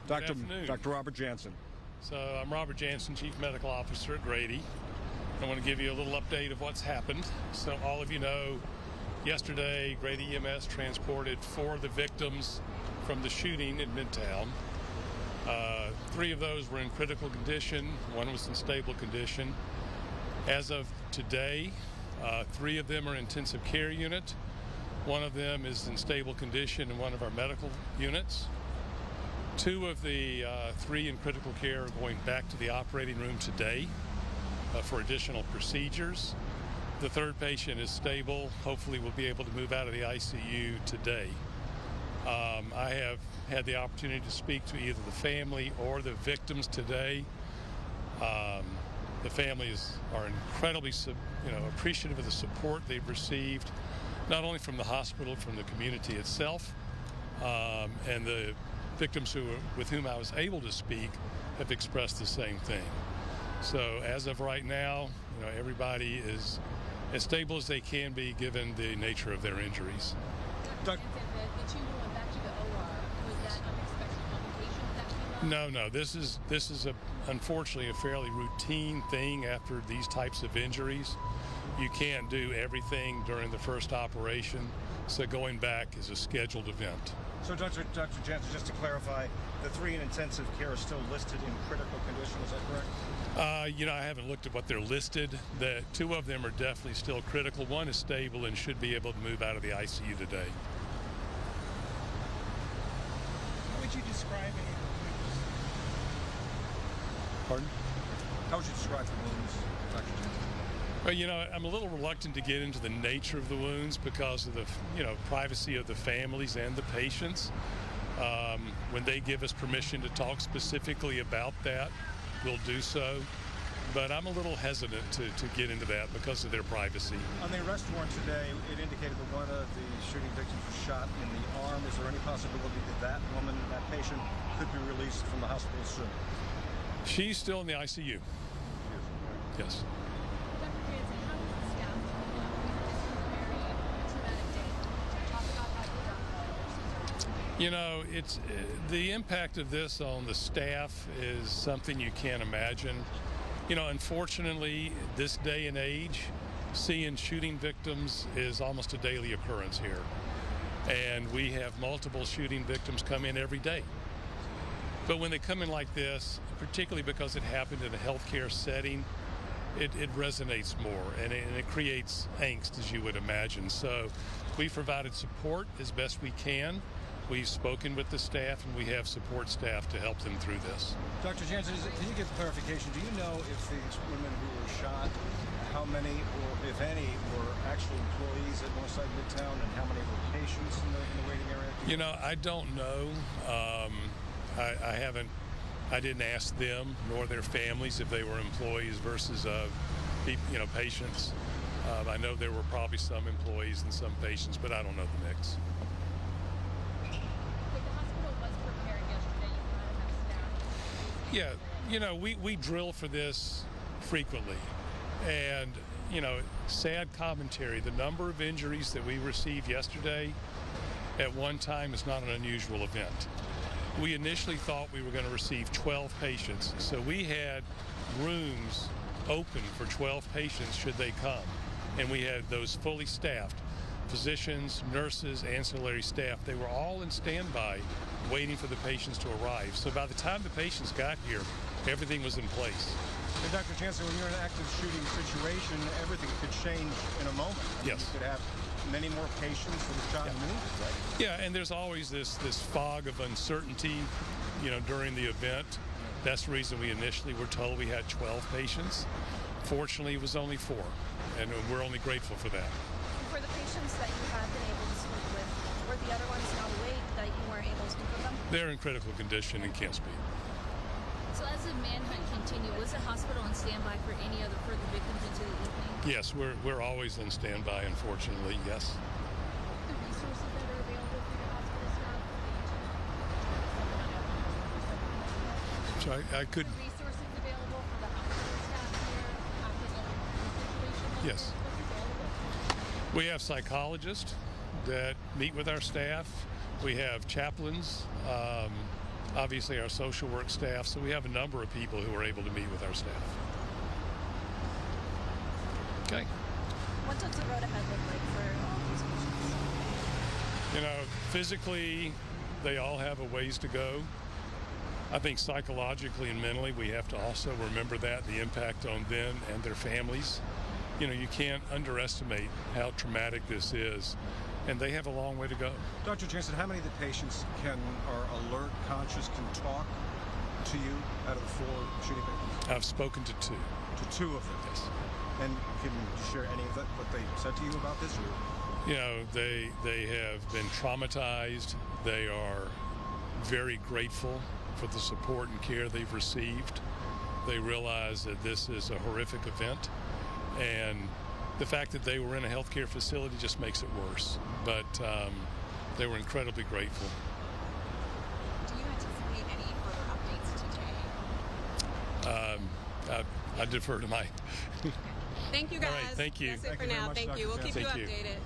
Dr. Robert Jansen. So I'm Robert Jansen, Chief Medical Officer at Grady. I want to give you a little update of what's happened. So all of you know, yesterday Grady EMS transported 4 of the victims from the shooting in Midtown. 3 of those were in critical condition, 1 was in stable condition. As of today, 3 of them are in intensive care unit. 1 of them is in stable condition in one of our medical units. 2 of the 3 in critical care are going back to the operating room today for additional procedures. The 3rd patient is stable. Hopefully we'll be able to move out of the ICU today. I have had the opportunity to speak to either the family or the victims today. The families are incredibly appreciative of the support they've received, not only from the hospital, from the community itself, and the victims with whom I was able to speak have expressed the same thing. So as of right now, everybody is as stable as they can be given the nature of their injuries. Dr. Jansen, the 2 who went back to the OR, was that unexpected complications that came up? No. This is unfortunately a fairly routine thing after these types of injuries. You can't do everything during the first operation, so going back is a scheduled event. So, Dr. Jansen, just to clarify, the 3 in intensive care are still listed in critical condition, is that correct? I haven't looked at what they're listed. The 2 of them are definitely still critical. 1 is stable and should be able to move out of the ICU today. How would you describe any of the wounds? Pardon? How would you describe the wounds, Dr. Jansen? Well, I'm a little reluctant to get into the nature of the wounds because of the, privacy of the families and the patients. When they give us permission to talk specifically about that, we'll do so. But I'm a little hesitant to get into that because of their privacy. On the arrest warrant today, it indicated that one of the shooting victims was shot in the arm. Is there any possibility that that patient, could be released from the hospital soon? She's still in the ICU. Yes. It's the impact of this on the staff is something you can't imagine. Unfortunately, this day and age, seeing shooting victims is almost a daily occurrence here. And we have multiple shooting victims come in every day. But when they come in like this, particularly because it happened in a healthcare setting, it resonates more and it creates angst, as you would imagine. So we've provided support as best we can. We've spoken with the staff, and we have support staff to help them through this. Dr. Jansen, can you give clarification? Do you know if these women who were shot, how many, or if any, were actual employees at Northside Midtown, and how many were patients in the waiting area? I don't know. I didn't ask them nor their families if they were employees versus patients. I know there were probably some employees and some patients, but I don't know the mix. Yeah, we drill for this frequently. And, sad commentary, the number of injuries that we received yesterday at one time is not an unusual event. We initially thought we were going to receive 12 patients, so we had rooms open for 12 patients should they come. And we had those fully staffed. Physicians, nurses, ancillary staff, they were all in standby waiting for the patients to arrive. So by the time the patients got here, everything was in place. And Dr. Jansen, when you're in an active shooting situation, everything could change in a moment. Yes. You could have many more patients that are shot and wounded, right? Yeah, and there's always this fog of uncertainty, during the event. That's the reason we initially were told we had 12 patients. Fortunately, it was only 4, and we're only grateful for that. For the patients that you have been able to speak with, were the other ones not awake that you weren't able to speak with them? They're in critical condition and can't speak. So as the manhunt continued, was the hospital on standby for any other further victims into the evening? Yes, we're always on standby, unfortunately, yes. The resources that are available for the hospital staff? So I could... The resources available for the hospital staff here after the situation? Yes. We have psychologists that meet with our staff. We have chaplains obviously our social work staff. So we have a number of people who are able to meet with our staff. Okay. What does the road ahead look like for all these patients? You know, physically, they all have a ways to go. I think psychologically and mentally, we have to also remember that, the impact on them and their families. You know, you can't underestimate how traumatic this is, and they have a long way to go. Dr. Jansen, how many of the patients are alert, conscious, can talk to you out of the 4 shooting victims? I've spoken to 2. To 2 of them? Yes. And can you share any of that, what they said to you about this? Or? You know, they have been traumatized. They are very grateful for the support and care they've received. They realize that this is a horrific event, and the fact that they were in a healthcare facility just makes it worse. But they were incredibly grateful. Do you anticipate any further updates today? I defer to my. Thank you, guys. All right, thank you. That's it Thank for you very now. much, Thank Dr. you. We'll keep you Thank you. updated.